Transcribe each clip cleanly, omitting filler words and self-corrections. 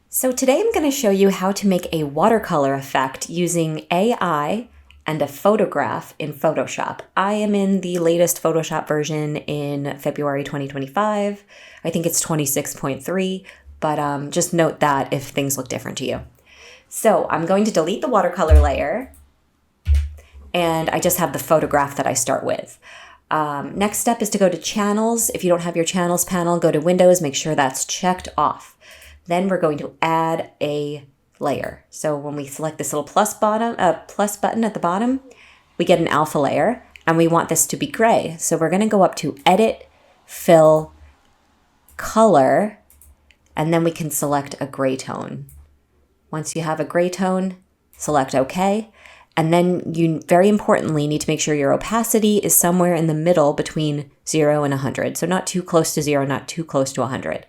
So today I'm going to show you how to make a watercolor effect using AI and a photograph in Photoshop. I am in the latest Photoshop version in February 2025. I think it's 26.3, but just note that if things look different to you. So I'm going to delete the watercolor layer, and I just have the photograph that I start with. Next step is to go to Channels. If you don't have your Channels panel, go to Windows, make sure that's checked off. Then we're going to add a layer. So when we select this little plus button at the bottom, we get an alpha layer, and we want this to be gray. So we're going to go up to Edit, Fill, Color, and then we can select a gray tone. Once you have a gray tone, select OK. And then you very importantly need to make sure your opacity is somewhere in the middle between 0 and 100. So not too close to 0, not too close to 100.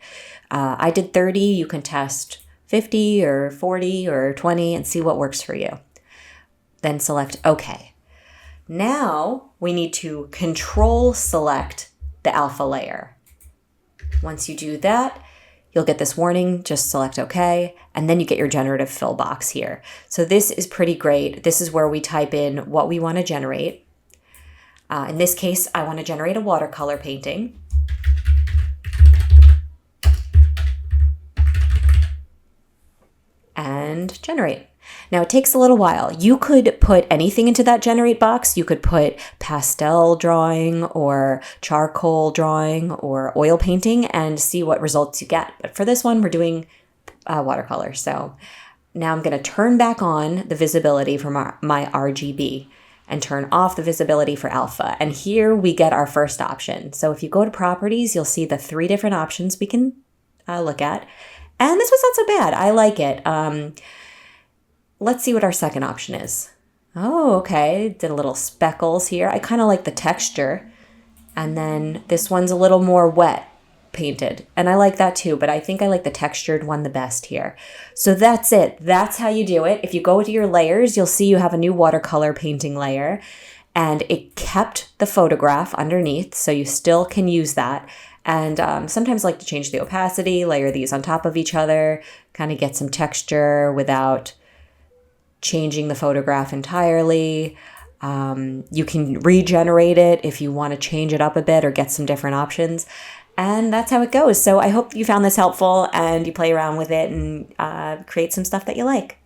I did 30. You can test 50 or 40 or 20 and see what works for you. Then select OK. Now we need to Control select the alpha layer. Once you do that, you'll get this warning, just select OK, and then you get your generative fill box here. So this is pretty great. This is where we type in what we want to generate. In this case, I want to generate a watercolor painting. And generate. Now it takes a little while. You could put anything into that generate box. You could put pastel drawing or charcoal drawing or oil painting and see what results you get. But for this one, we're doing watercolor. So now I'm going to turn back on the visibility for my RGB and turn off the visibility for alpha. And here we get our first option. So if you go to properties, you'll see the 3 different options we can look at. And this was not so bad. I like it. Let's see what our second option is. Oh, okay. Did a little speckles here. I kind of like the texture. And then this one's a little more wet painted. And I like that too, but I think I like the textured one the best here. So that's it. That's how you do it. If you go to your layers, you'll see you have a new watercolor painting layer. And it kept the photograph underneath, so you still can use that. And sometimes I like to change the opacity, layer these on top of each other, kind of get some texture without changing the photograph entirely. You can regenerate it if you want to change it up a bit or get some different options. And that's how it goes. So I hope you found this helpful and you play around with it and create some stuff that you like.